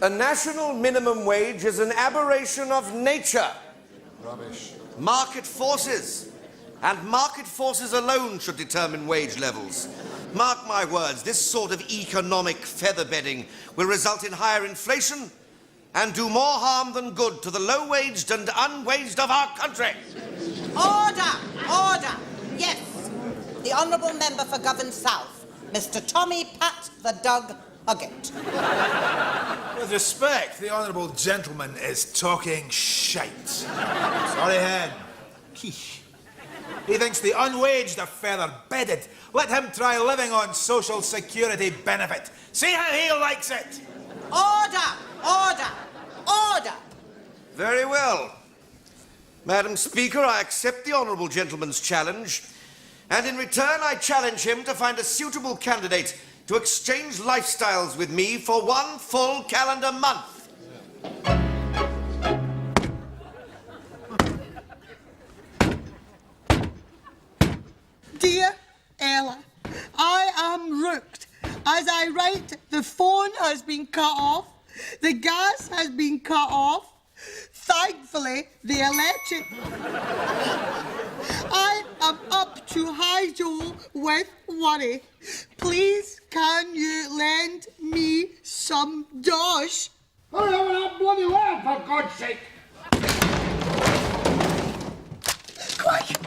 A national minimum wage is an aberration of nature. Rubbish. Market forces. And market forces alone should determine wage levels. Mark my words, this sort of economic featherbedding will result in higher inflation and do more harm than good to the low-waged and unwaged of our country. Order! Order! Yes. The Honourable Member for Govan South, Mr. Tommy Pat the Doug Huggett. With respect, the honourable gentleman is talking shite. Sorry, Hen. Quiche. He thinks the unwaged are feather-bedded. Let him try living on social security benefit. See how he likes it. Order! Order! Order! Very well. Madam Speaker, I accept the honourable gentleman's challenge, and in return I challenge him to find a suitable candidate to exchange lifestyles with me for 1 full calendar month. Dear Ella, I am rooked. As I write, the phone has been cut off, the gas has been cut off. Thankfully, the electric... I am up to high jaw with worry. Please, can you lend me some dosh? Hurry over that bloody letter, for God's sake! Quick!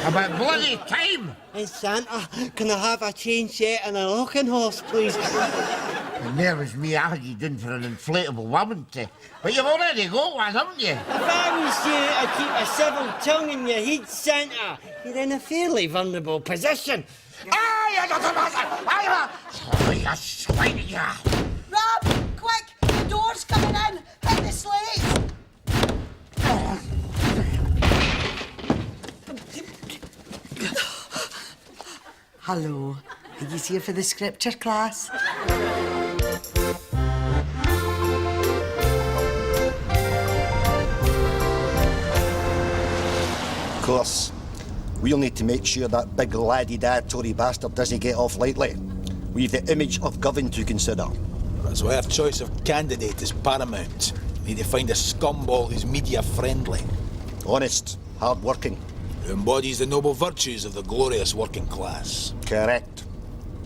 About bloody time! Hey, Santa, can I have a chain set and a rocking horse, please? And there was me arguing for an inflatable woman, but you've already got one, haven't you? If I was to keep a civil tongue in your head, Santa, you're in a fairly vulnerable position. Oh, you swine, you! Rab, quick! The door's coming in! Hit the slate! Hello. Are you here for the scripture class? Of course. We'll need to make sure that big laddie-dad Tory bastard doesn't get off lightly. We've the image of Govan to consider. That's why our choice of candidate is paramount. We need to find a scumball who's media-friendly. Honest, hard-working. Who embodies the noble virtues of the glorious working class. Correct.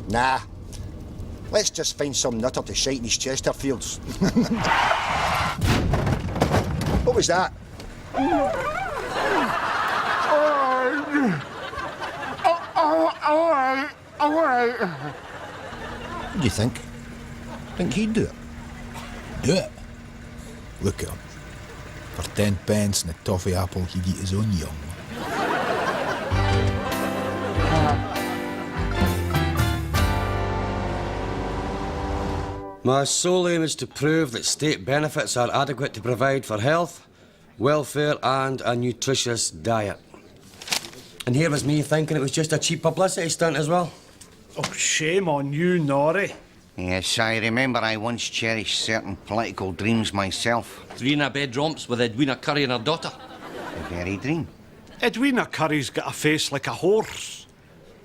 Nah. Let's just find some nutter to shite in his Chesterfields. What was that? What do you think? Think he'd do it? Do it? Look at him. For 10 pence and a toffee apple, he'd eat his own young. My sole aim is to prove that state benefits are adequate to provide for health, welfare and a nutritious diet. And here was me thinking it was just a cheap publicity stunt as well. Oh, shame on you, Norrie. Yes, I remember I once cherished certain political dreams myself. 3 in a bed romps with Edwina Curry and her daughter. The very dream. Edwina Curry's got a face like a horse.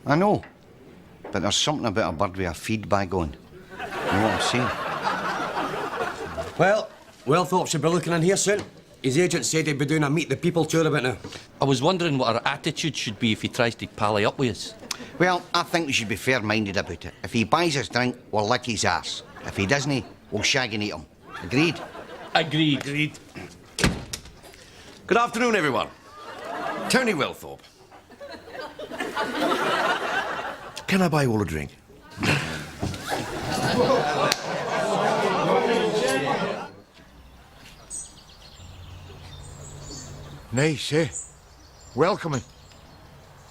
I know, but there's something about a bird with a feed bag on. You know what I'm saying? Well, Wellthorpe should be looking in here soon. His agent said he'd be doing a Meet the People tour about now. I was wondering what our attitude should be if he tries to pally up with us. Well, I think we should be fair-minded about it. If he buys us drink, we'll lick his arse. If he doesn't, we'll shag and eat him. Agreed? Agreed. Agreed. Good afternoon, everyone. Tony Wellthorpe. Can I buy you all a drink? Nice, eh? Welcoming.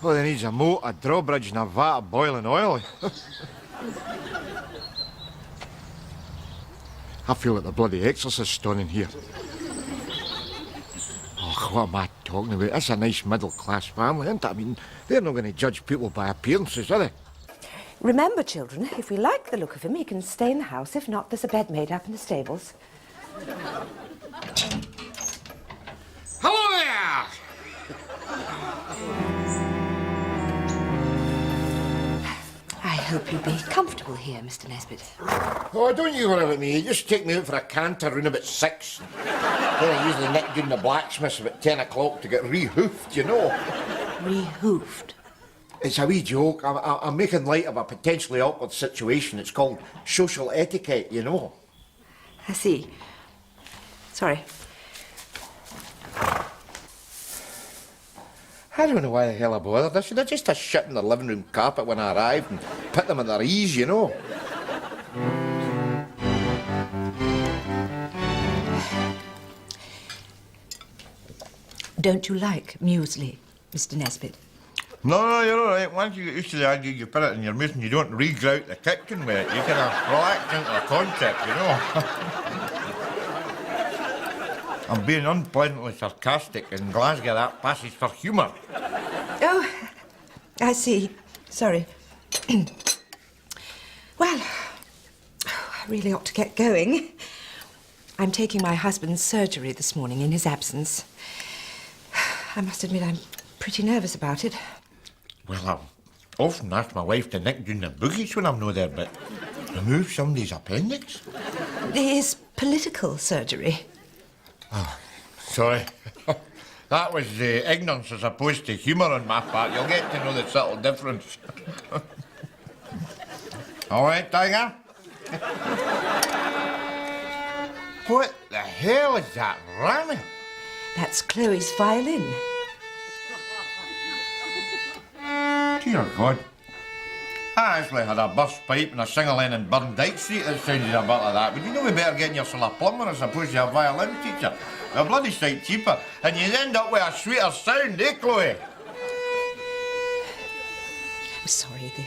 Oh, there needs a moat, a drawbridge and a vat of boiling oil. I feel like the bloody exorcist done in here. Oh, what am I talking about? That's a nice middle-class family, isn't it? I mean, they're not going to judge people by appearances, are they? Remember, children, if we like the look of him, he can stay in the house. If not, there's a bed made up in the stables. Hello there! hope you'd be comfortable here, Mr. Nesbitt. Oh, don't you worry about me. You just take me out for a canter round about 6. Then I usually nick down the blacksmith's about 10 o'clock to get re-hoofed, you know. Re-hoofed? It's a wee joke. I'm making light of a potentially awkward situation. It's called social etiquette, you know. I see. Sorry. I don't know why the hell I bothered. I should have just shit in the living room carpet when I arrived and put them at their ease, you know. Don't you like muesli, Mr. Nesbitt? No, you're all right. Once you get used to the idea you put it in your mouth and you don't regrout the kitchen with it, you kind of relax into the concept, you know. I'm being unpleasantly sarcastic. In Glasgow, that passes for humour. Oh, I see. Sorry. Well, I really ought to get going. I'm taking my husband's surgery this morning in his absence. I must admit I'm pretty nervous about it. Well, I've often asked my wife to nick down the boogies when I'm not there, but remove somebody's appendix? It is political surgery. Oh, sorry. That was ignorance as opposed to humour on my part. You'll get to know the subtle difference. All right, Tiger? What the hell is that ramming? That's Chloe's violin. Dear God. I actually had a burst pipe and a sing-a-len in Burndike Street that sounded a bit like that. But you know we better getting yourself a plumber as opposed to a violin teacher. They're bloody sight cheaper. And you'd end up with a sweeter sound, eh, Chloe? I'm sorry, the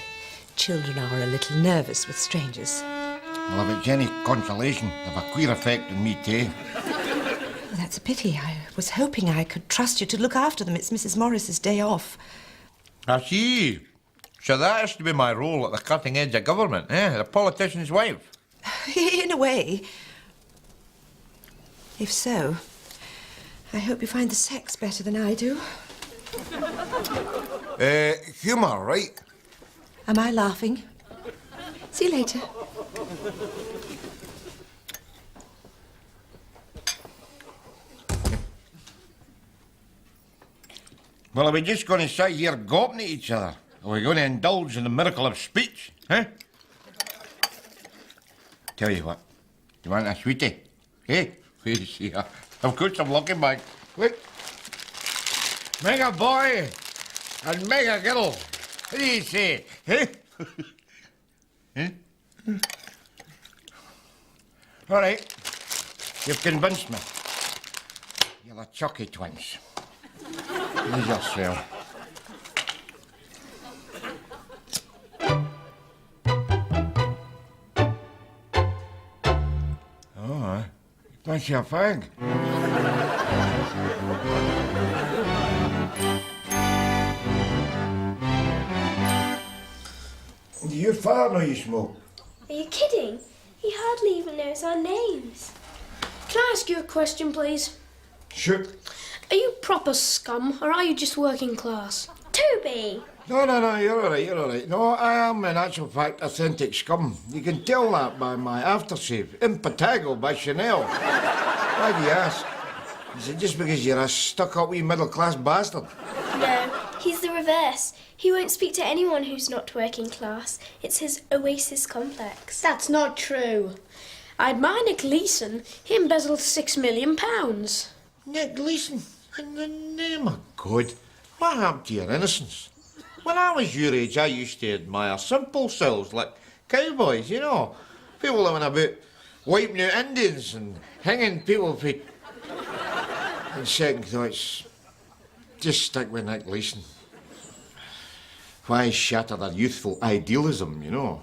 children are a little nervous with strangers. Well, if it's any consolation, they've a queer effect on me, too. Well, that's a pity. I was hoping I could trust you to look after them. It's Mrs. Morris's day off. I see. So that has to be my role at the cutting edge of government, eh? The politician's wife. In a way. If so, I hope you find the sex better than I do. Humour, right? Am I laughing? See you later. Well, are we just going to sit here gawping at each other? Are we going to indulge in the miracle of speech, huh? Tell you what, you want a sweetie? Hey, wait to see her. I've got some lucky bag. Look. Make a boy and make a girl. What do you say, eh? Eh? All right, you've convinced me. You're the Chucky twins. Use yourself. Oh, that's your fag. Do your father know you smoke? Are you kidding? He hardly even knows our names. Can I ask you a question, please? Sure. Are you proper scum, or are you just working class? Toby! No, you're all right, you're all right. No, I am, in actual fact, authentic scum. You can tell that by my aftershave. Impetigo by Chanel. Why do you ask? Is it just because you're a stuck-up wee middle-class bastard? No, he's the reverse. He won't speak to anyone who's not working class. It's his oasis complex. That's not true. I admire Nick Leeson. He embezzled £6 million. Nick Leeson? In the name of God, what happened to your innocence? When I was your age, I used to admire simple souls like cowboys, you know. People that went about wiping out Indians and hanging people for... In second thoughts, just stick with Nick Leeson. Why shatter their youthful idealism, you know?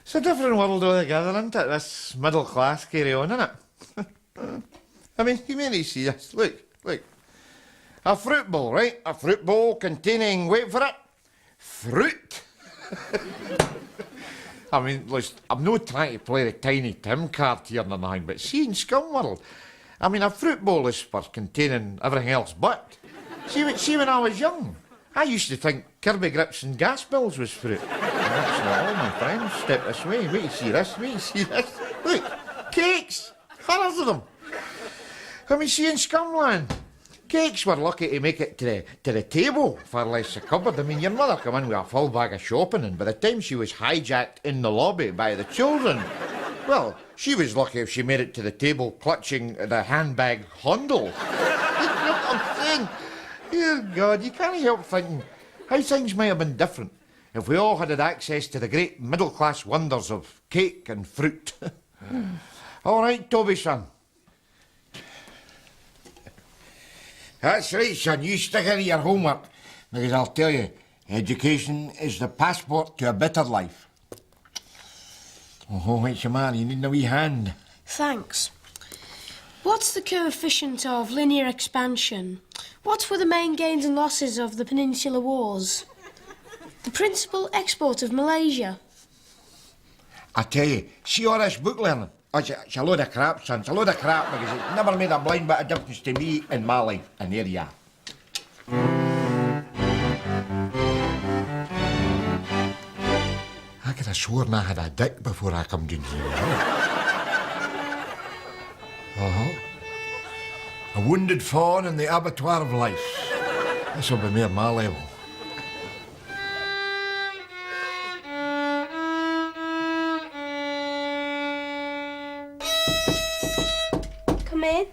It's a different world altogether, isn't it? This middle class carry on, isn't it? I mean, you may not see this. Look. A fruit bowl, right? A fruit bowl containing, wait for it, fruit. I mean, listen, I'm not trying to play the Tiny Tim card here or anything, but see, in Scum World, I mean, a fruit bowl is for containing everything else but. See, when I was young, I used to think Kirby grips and gas bills was fruit. And that's not all, my friends. Step this way. Wait to see this. Wait to see this. Look, cakes. Hundreds of them. I mean, see, in Scumland, cakes were lucky to make it to the table, far less the cupboard. I mean, your mother came in with a full bag of shopping, and by the time she was hijacked in the lobby by the children, well, she was lucky if she made it to the table clutching the handbag handle. You know what I'm saying? Dear God, you can't help thinking how things might have been different if we all had access to the great middle-class wonders of cake and fruit. All right, Toby, son. That's right, son. You stick into your homework, because I'll tell you, education is the passport to a better life. Oh, what's your man? You need a wee hand. Thanks. What's the coefficient of linear expansion? What were the main gains and losses of the Peninsular Wars? The principal export of Malaysia? I tell you, see all this book learning? Oh, it's a load of crap, son. It's a load of crap, because it's never made a blind bit of difference to me in my life. And there you are. I could have sworn I had a dick before I come down here. A wounded fawn in the abattoir of life. This will be more my level. Come in.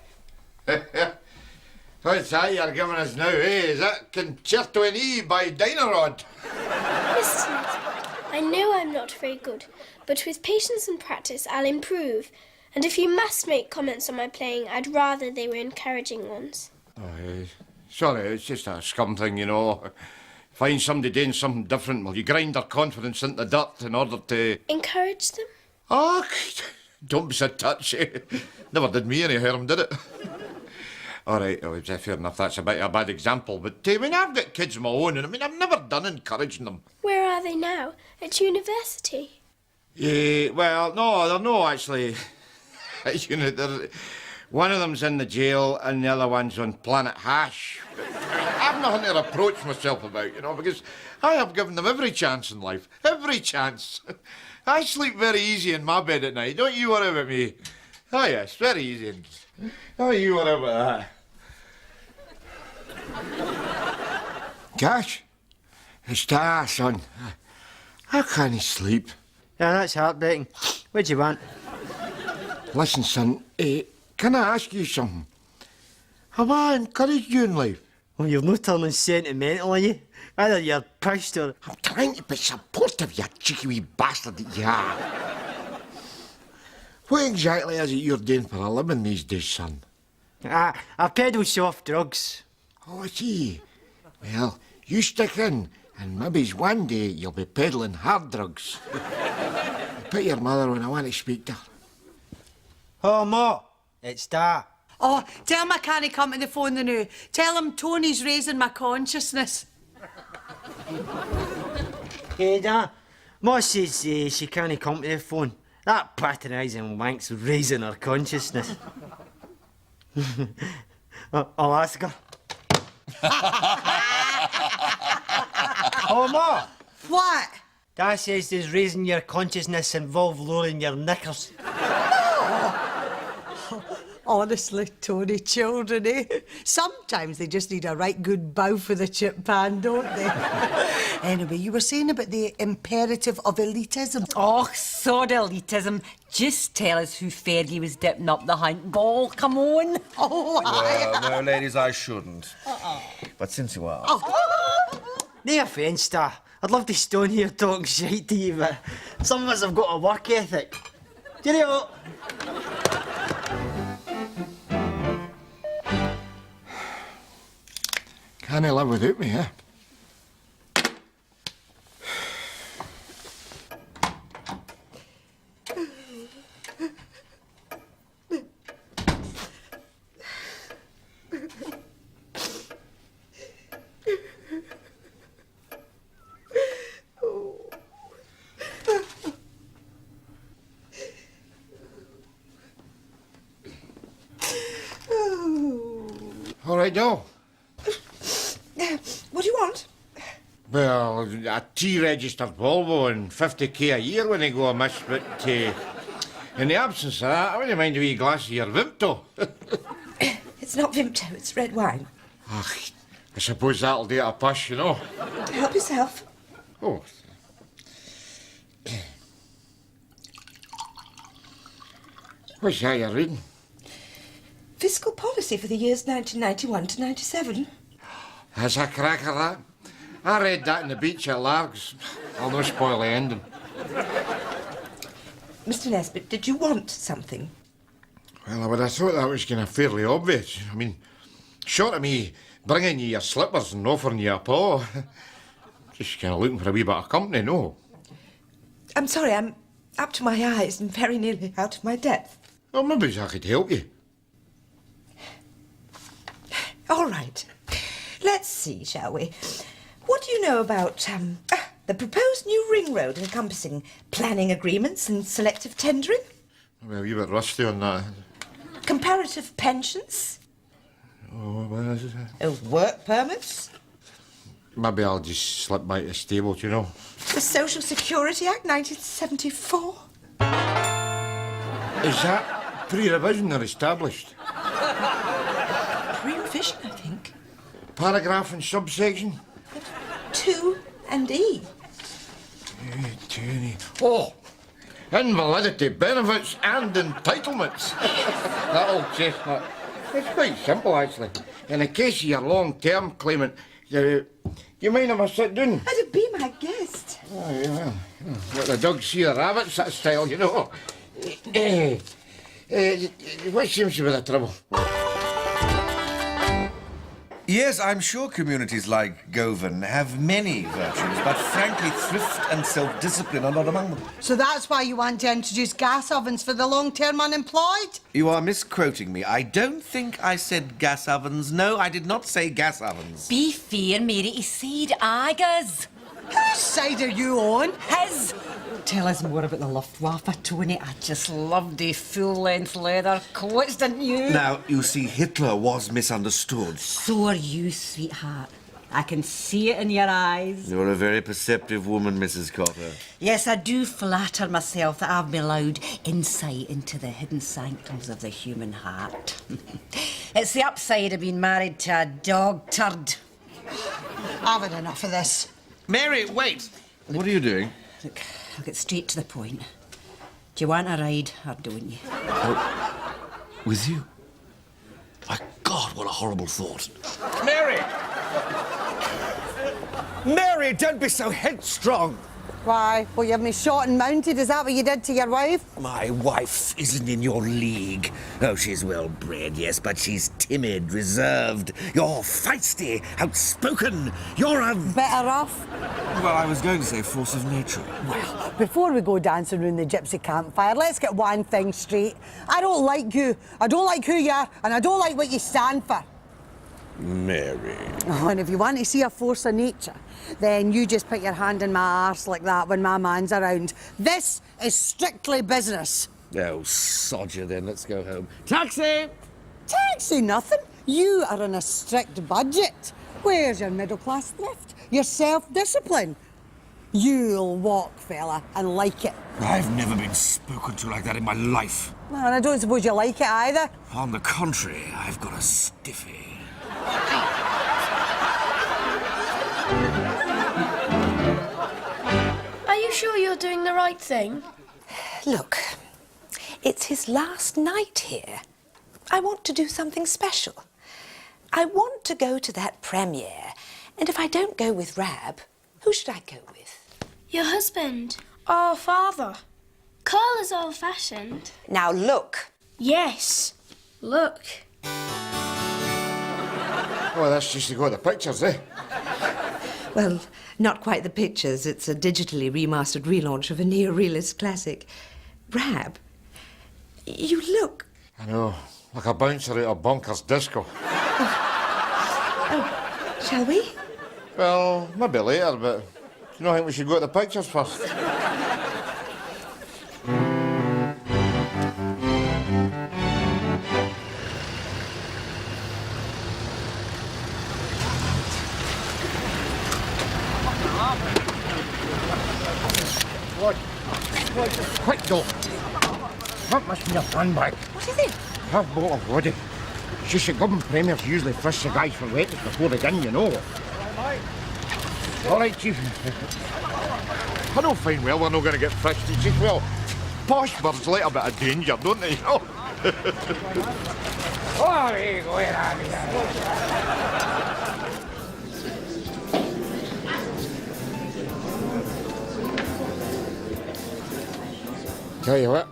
What's that you're giving us now, eh? Is that Concerto in E by Dynarod? Mr. Nesbitt, I know I'm not very good, but with patience and practice I'll improve. And if you must make comments on my playing, I'd rather they were encouraging ones. Oh, sorry, it's just a scum thing, you know. Find somebody doing something different, well, you grind their confidence into the dirt in order to... Encourage them? Oh, don't be so touchy. Never did me any harm, did it? All right, oh, fair enough, that's a bit of a bad example, but I mean, I've got kids of my own, and I mean, I've never done encouraging them. Where are they now? At university? Well, no, they're no, actually. You know, one of them's in the jail and the other one's on Planet Hash. I've nothing to reproach myself about, you know, because I have given them every chance in life. Every chance. I sleep very easy in my bed at night. Don't you worry about me. Oh, yes, very easy. Don't you worry about that. Gosh, it's time, son. I can't sleep. Yeah, that's heartbreaking. What do you want? Listen, son, can I ask you something? Have I encouraged you in life? Well, you're not turning sentimental, are you? Either you're pushed or... I'm trying to be supportive, you cheeky wee bastard that you are. What exactly is it you're doing for a living these days, son? I peddle soft drugs. Oh, I see. Well, you stick in, and maybe one day you'll be peddling hard drugs. I'll put your mother when I want to speak to her. Oh, Ma, it's Da. Oh, tell him I can't come to the phone now. Tell him Tony's raising my consciousness. Hey, Da, Ma says she can't come to the phone. That patronising wank's raising her consciousness. I'll ask her. Oh, Ma! What? Da says does raising your consciousness involve lowering your knickers? Honestly, Tony, children, eh? Sometimes they just need a right good bow for the chip pan, don't they? Anyway, you were saying about the imperative of elitism. Oh, sod elitism. Just tell us who Fergie was dipping up the hunt ball. Come on. Oh, Well, no, ladies, I shouldn't. But since you are... No offence, Da. I'd love to stone here talking shite to you, but some of us have got a work ethic. Cheerio! Can't live without me, eh? All right, doll. What do you want? Well, a T-registered Volvo and 50k a year when they go amiss, but in the absence of that, I wouldn't mind a wee glass of your Vimto. It's not Vimto, it's red wine. Ach, I suppose that'll do at a push, you know. Help yourself. Oh. What's that you're reading? Fiscal policy for the years 1991 to 97. That's a cracker, that. I read that in the beach at Largs. I'll not spoil the ending. Mr. Nesbitt, did you want something? Well, I would have thought that was kind of fairly obvious. I mean, short of me bringing you your slippers and offering you a paw. Just kind of looking for a wee bit of company, no? I'm sorry, I'm up to my eyes and very nearly out of my depth. Well, maybe I could help you. All right. Let's see, shall we? What do you know about the proposed new ring road encompassing planning agreements and selective tendering? Well, a wee bit rusty on that. Comparative pensions? Oh, what is it? Work permits? Maybe I'll just slip by the stable, you know. The Social Security Act, 1974? Is that pre-revision or established? Pre-revision, I think. Paragraph and subsection? 2 and E. Oh! Invalidity benefits and entitlements. That old chestnut. It's quite simple, actually. In the case of your long-term claimant, you mind if I sit down? That'd be my guest. Oh, yeah. Let the dogs see the rabbits, that style, you know. What seems to be the trouble? Yes, I'm sure communities like Govan have many virtues, but frankly, thrift and self-discipline are not among them. So that's why you want to introduce gas ovens for the long-term unemployed? You are misquoting me. I don't think I said gas ovens. No, I did not say gas ovens. Be fair, Mary, he said Agas. Whose side are you on? His. Tell us more about the Luftwaffe, Tony. I just loved the full-length leather coats, didn't you? Now, you see, Hitler was misunderstood. So are you, sweetheart. I can see it in your eyes. You're a very perceptive woman, Mrs. Cotter. Yes, I do flatter myself that I've been allowed insight into the hidden sanctums of the human heart. It's the upside of being married to a dog turd. I've had enough of this. Mary, wait! What are you doing? Look, I'll get straight to the point. Do you want a ride, or don't you? Oh, with you? My God, what a horrible thought. Mary! Mary, don't be so headstrong. Why? Well, you have me shot and mounted. Is that what you did to your wife? My wife isn't in your league. Oh, she's well bred, yes, but she's timid, reserved. You're feisty, outspoken. You're a... Better off. Well, I was going to say force of nature. Well, before we go dancing round the gypsy campfire, let's get one thing straight. I don't like you. I don't like who you are, and I don't like what you stand for. Mary. Oh, and if you want to see a force of nature, then you just put your hand in my arse like that when my man's around. This is strictly business. Oh, sod you then. Let's go home. Taxi! Taxi nothing. You are on a strict budget. Where's your middle-class thrift? Your self-discipline? You'll walk, fella, and like it. I've never been spoken to like that in my life. Well, and I don't suppose you like it either. On the contrary, I've got a stiffy. Are you sure you're doing the right thing? Look, it's his last night here. I want to do something special. I want to go to that premiere, and if I don't go with Rab, who should I go with? Your husband. Our father. Carl is old-fashioned. Now look. Yes. Look. Oh, that's just to go to the pictures, eh? Well, not quite the pictures. It's a digitally remastered relaunch of a neo-realist classic. Rab, you look... I know, like a bouncer out of Bonkers Disco. Oh, shall we? Well, maybe later, but do you think we should go to the pictures first? God. Quick, Doc. That must be a handbag. What is it? Half bottle of vodka. It's just the government premiers usually frisk the guys for wetness before they gun, you know. All right, Chief. I know fine well we're not going to get frisked, Chief. Well, posh birds like a bit of danger, don't they, you know? Oh, there you go, Tell you what,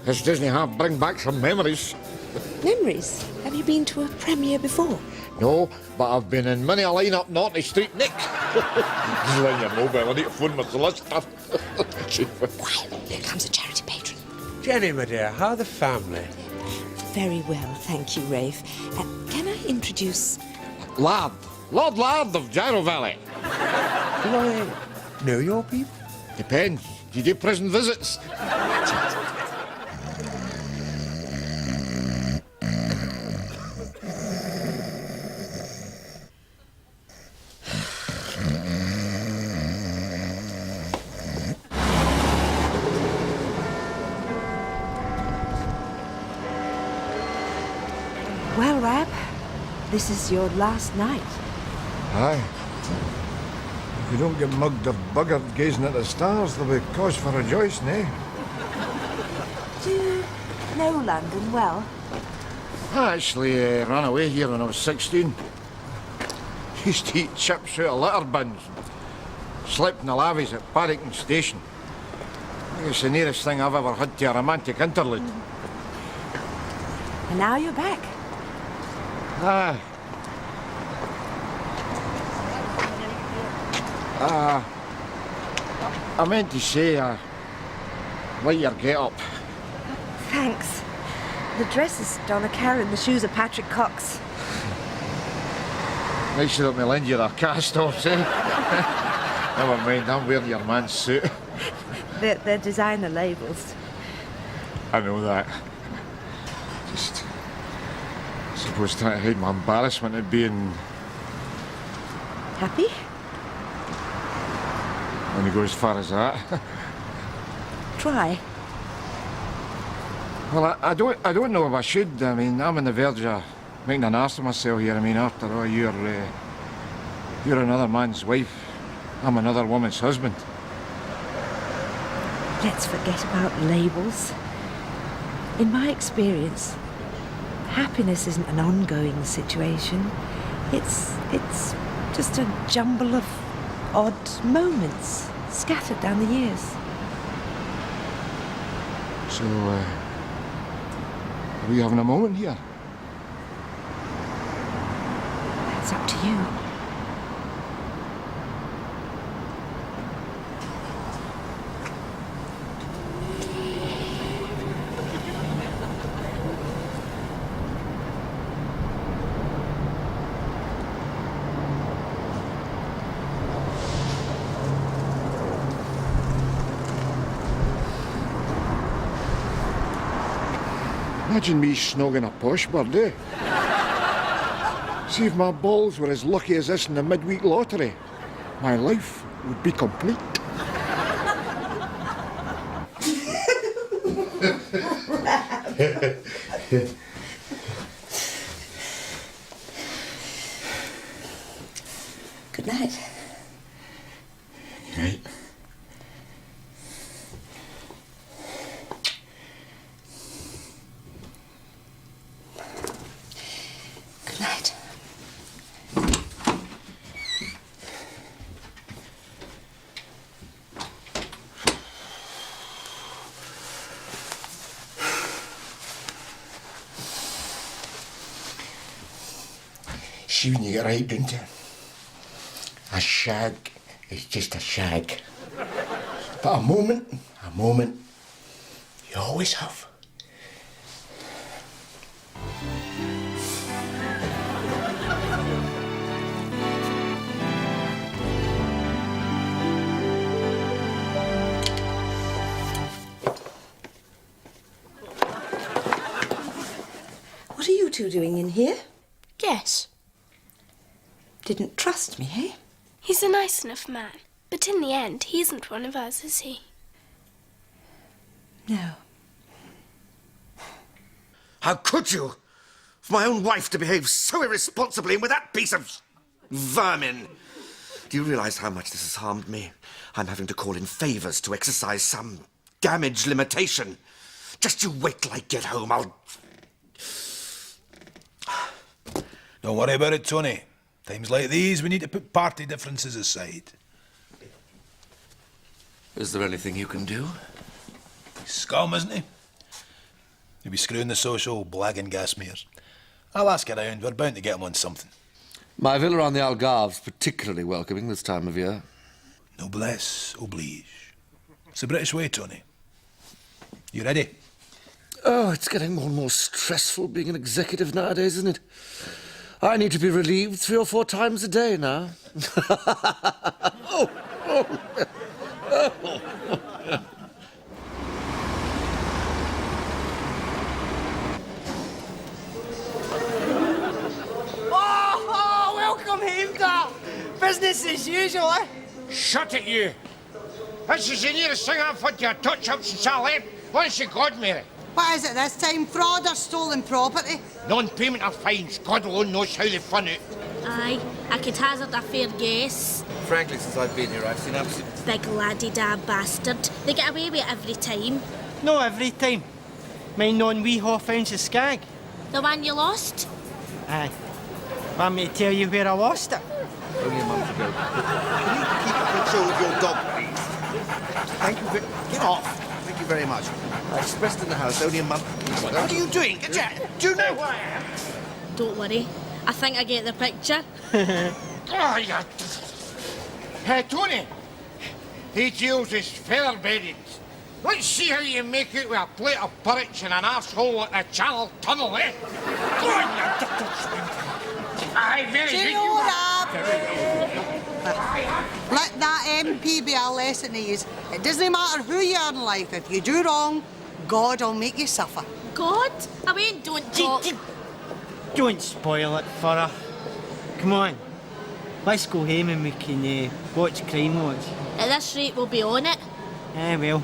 this Disney half bring back some memories. Memories? Have you been to a premiere before? No, but I've been in many a line up Naughty Street, Nick. Just letting you know, but I need to phone my solicitor. Here comes a charity patron. Jenny, my dear, how are the family? Very well, thank you, Rafe. Can I introduce... Lard. Lord Lard of Gyro Valley. Do I know your people? Depends. Do you do prison visits? Well, Rab, this is your last night. Aye. If you don't get mugged or buggered gazing at the stars, there'll be cause for rejoicing, eh? Do you know London well? I actually ran away here when I was 16. Used to eat chips out of litter bins. Slept in the lavies at Paddington Station. I think it's the nearest thing I've ever had to a romantic interlude. And now you're back. Aye. I meant to say, like your get-up. Thanks. The dress is Donna Karen, the shoes are Patrick Cox. Nice to let me lend you their cast-offs, eh? Never mind, I'm wearing your man's suit. They're designer labels. I know that. Just... I suppose trying to hide my embarrassment at being... Happy? When you go as far as that. Try. Well, I don't know if I should. I mean, I'm on the verge of making an ass of myself here. I mean, after all, you're another man's wife. I'm another woman's husband. Let's forget about labels. In my experience, happiness isn't an ongoing situation. It's just a jumble of odd moments scattered down the years. So, are we having a moment here? That's up to you. Imagine me snogging a posh bird, eh? See if my balls were as lucky as this in the midweek lottery. My life would be complete. Good night. Good night. Good night. See when you get right, don't you? A shag is just a shag. But a moment, you always have. What are you two doing in here? Guess. Didn't trust me, eh? He's a nice enough man, but in the end, he isn't one of us, is he? No. How could you? For my own wife to behave so irresponsibly and with that piece of vermin. Do you realise how much this has harmed me? I'm having to call in favours to exercise some damage limitation. Just you wait till I get home, I'll... Don't worry about it, Tony. Times like these, we need to put party differences aside. Is there anything you can do? He's scum, isn't he? He'll be screwing the social, blagging gas meres. I'll ask around. We're bound to get him on something. My villa on the Algarve's particularly welcoming this time of year. Noblesse oblige. It's the British way, Tony. You ready? Oh, it's getting more and more stressful being an executive nowadays, isn't it? I need to be relieved 3 or 4 times a day now. Welcome home, Dad. Business as usual, eh? Shut it, you! This is the nearest thing I've had to a touch-up since I left. Honest to God, Mary. What is it this time? Fraud or stolen property? Non-payment of fines. God alone knows how they fun it. Aye, I could hazard a fair guess. Frankly, since I've been here, I've seen absolutely... Big laddie-da bastard. They get away with it every time. No, every time. My non-wee half-ounce of skag. The one you lost? Aye. Want me to tell you where I lost it? Only a month ago. Can you keep control of your dog, please? Thank you very... Get off. Thank you very much. I expressed in the house only a month... What are you doing? Get down. Do you know who I am? Don't worry. I think I get the picture. Oh, yeah. Hey, Tony. He deals is feather-bedded. Let's see how you make it with a plate of porridge and an arsehole at the Channel Tunnel, eh? Go on, you Aye, very Cheerio, good. Let that MP be a lesson to you. It doesn't matter who you are in life. If you do wrong, God will make you suffer. God? I mean, don't talk. Don't spoil it for her. Come on. Let's go home and we can watch Crime Watch. At this rate, we'll be on it. Well.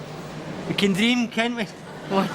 We can dream, can't we? Come on.